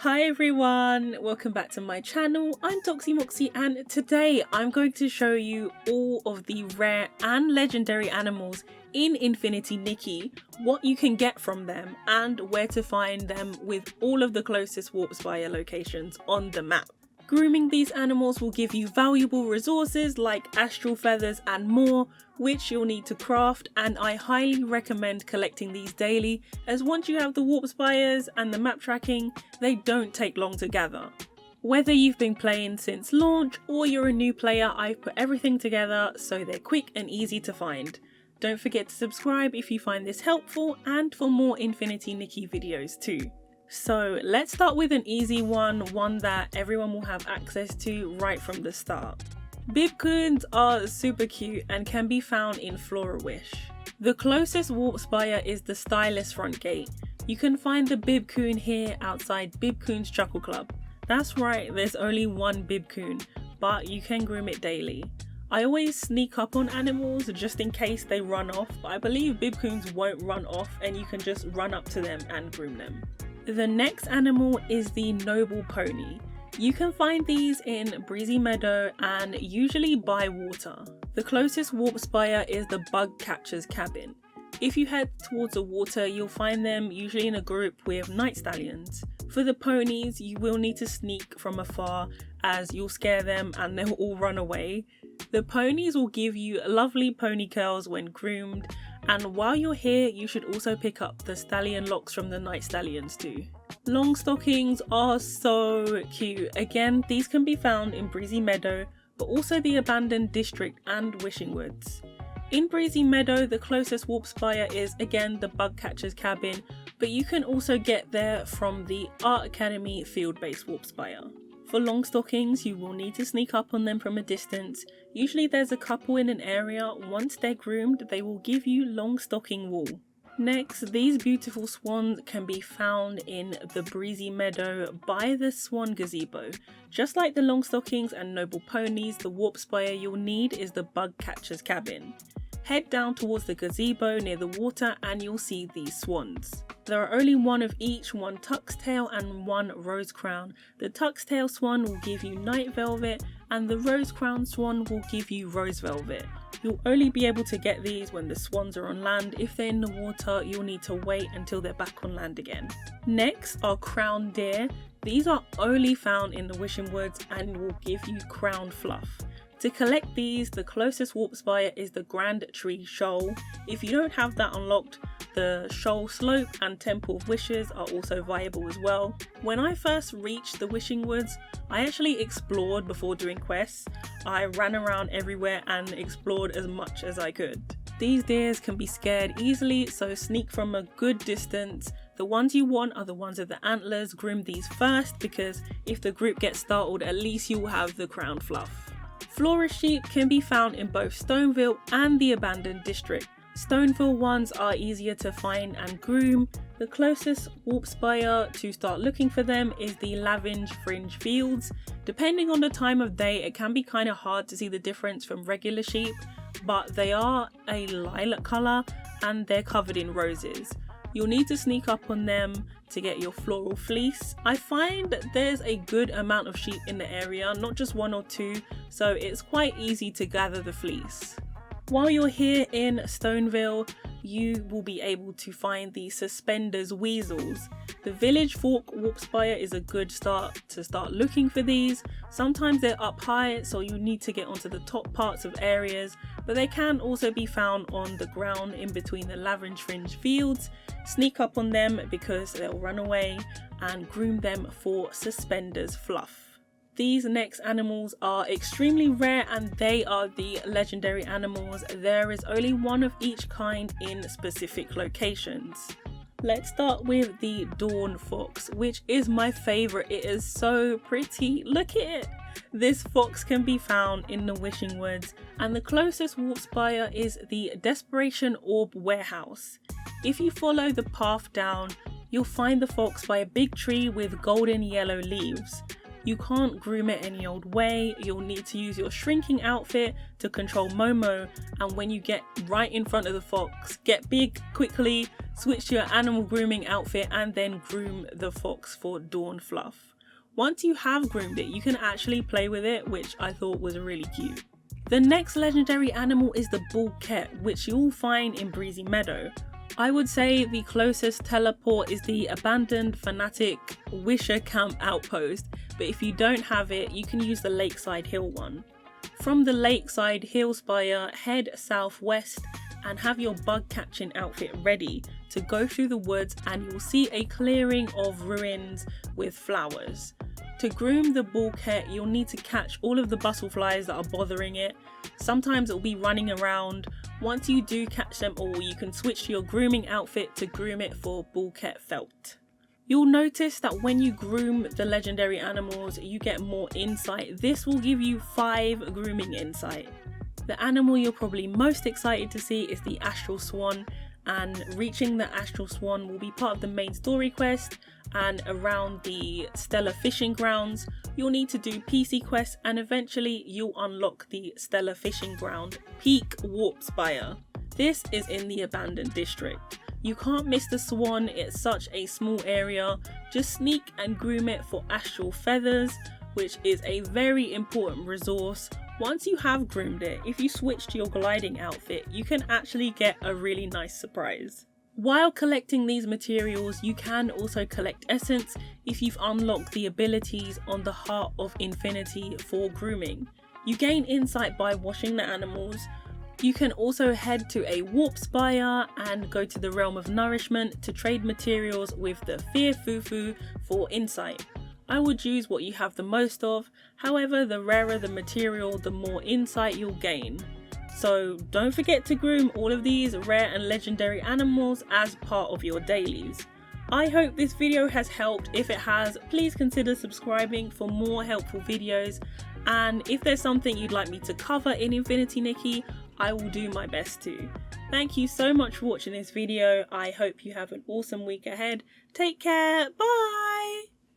Hi everyone, welcome back to my channel. I'm Doxy Moxie and today I'm going to show you all of the rare and legendary animals in Infinity Nikki, what you can get from them and where to find them with all of the closest warp spire locations on the map. Grooming these animals will give you valuable resources like astral feathers and more, which you'll need to craft, and I highly recommend collecting these daily, as once you have the warp spires and the map tracking, they don't take long to gather. Whether you've been playing since launch or you're a new player, I've put everything together so they're quick and easy to find. Don't forget to subscribe if you find this helpful and for more Infinity Nikki videos too. So let's start with an easy one that everyone will have access to right from the start. Bibcoons are super cute and can be found in Flora Wish. The closest warp spire is the Stylus front gate. You can find the Bibcoon here outside Bibcoon's Chuckle Club. That's right, there's only one Bibcoon, but you can groom it daily. I always sneak up on animals just in case they run off, but I believe Bibcoons won't run off and you can just run up to them and groom them. The next animal is the noble pony. You can find these in Breezy Meadow and usually by water. The closest warp spire is the bug catcher's cabin. If you head towards the water, you'll find them usually in a group with night stallions. For the ponies, you will need to sneak from afar as you'll scare them and they'll all run away. The ponies will give you lovely pony curls when groomed, and while you're here you should also pick up the stallion locks from the night stallions too. Longstockings are so cute. Again, these can be found in Breezy Meadow, but also the abandoned district and Wishing Woods. In Breezy Meadow, the closest warp spire is again the bug catcher's cabin, but you can also get there from the Art Academy field-based warp spire. For Longstockings, you will need to sneak up on them from a distance. Usually there's a couple in an area. Once they're groomed, they will give you Longstocking wool. Next, these beautiful swans can be found in the Breezy Meadow by the Swan gazebo. Just like the Longstockings and noble ponies, the warp spire you'll need is the bug catcher's cabin. Head down towards the gazebo near the water and you'll see these swans. There are only one of each, one tuxtail and one rose crown. The tuxtail swan will give you night velvet and the rose crown swan will give you rose velvet. You'll only be able to get these when the swans are on land. If they're in the water, you'll need to wait until they're back on land again. Next are Crowndeer. These are only found in the Wishing Woods and will give you crown fluff. To collect these, the closest warp spire is the Grand Tree Shoal. If you don't have that unlocked, the Shoal Slope and Temple of Wishes are also viable as well. When I first reached the Wishing Woods, I actually explored before doing quests. I ran around everywhere and explored as much as I could. These deers can be scared easily, so sneak from a good distance. The ones you want are the ones with the antlers. Groom these first because if the group gets startled, at least you will have the crown fluff. Flora Sheep can be found in both Stoneville and the abandoned district. Stoneville ones are easier to find and groom. The closest warp spire to start looking for them is the Lavenge Fringe Fields. Depending on the time of day, it can be kind of hard to see the difference from regular sheep, but they are a lilac colour and they're covered in roses. You'll need to sneak up on them to get your floral fleece. I find there's a good amount of sheep in the area, not just one or two, so it's quite easy to gather the fleece. While you're here in Stoneville, you will be able to find the Suspenders Weasels. The Village Fork warp spire is a good start to start looking for these. Sometimes they're up high, so you need to get onto the top parts of areas, but they can also be found on the ground in between the Lavenge Fringe Fields. Sneak up on them because they'll run away and groom them for Suspenders fluff. These next animals are extremely rare and they are the legendary animals. There is only one of each kind in specific locations. Let's start with the Dawn Fox, which is my favourite. It is so pretty. Look at it. This fox can be found in the Wishing Woods and the closest warp spire is the Desperation Orb Warehouse. If you follow the path down, you'll find the fox by a big tree with golden yellow leaves. You can't groom it any old way. You'll need to use your shrinking outfit to control Momo, and when you get right in front of the fox, get big quickly switch to your animal grooming outfit and then groom the fox for Dawn Fluff. Once you have groomed it, you can actually play with it, which I thought was really cute. The next legendary animal is the Bullquet, which you'll find in Breezy Meadow. I would say the closest teleport is the abandoned fanatic Wisher Camp outpost, but if you don't have it, you can use the Lakeside Hill one. From the Lakeside Hill Spire, head southwest and have your bug catching outfit ready to go through the woods, and you'll see a clearing of ruins with flowers. To groom the Bullquet, you'll need to catch all of the butterflies that are bothering it. Sometimes it'll be running around. Once you do catch them all, you can switch to your grooming outfit to groom it for Bullquet Felt. You'll notice that when you groom the legendary animals, you get more insight. This will give you 5 grooming insight. The animal you're probably most excited to see is the Astral Swan, and reaching the Astral Swan will be part of the main story quest, and around the Stellar Fishing Grounds you'll need to do PC quests, and eventually you'll unlock the Stellar Fishing Ground Peak Warp Spire. This is in the abandoned district. You can't miss the swan, it's such a small area. Just sneak and groom it for Astral Feathers, which is a very important resource. Once you have groomed it, if you switch to your gliding outfit, you can actually get a really nice surprise. While collecting these materials, you can also collect essence if you've unlocked the abilities on the Heart of Infinity for grooming. You gain insight by washing the animals. You can also head to a Warp Spire and go to the Realm of Nourishment to trade materials with the Fear Fufu for insight. I would use what you have the most of, however the rarer the material, the more insight you'll gain. So don't forget to groom all of these rare and legendary animals as part of your dailies. I hope this video has helped. If it has, please consider subscribing for more helpful videos, and if there's something you'd like me to cover in Infinity Nikki, I will do my best to. Thank you so much for watching this video. I hope you have an awesome week ahead. Take care, bye!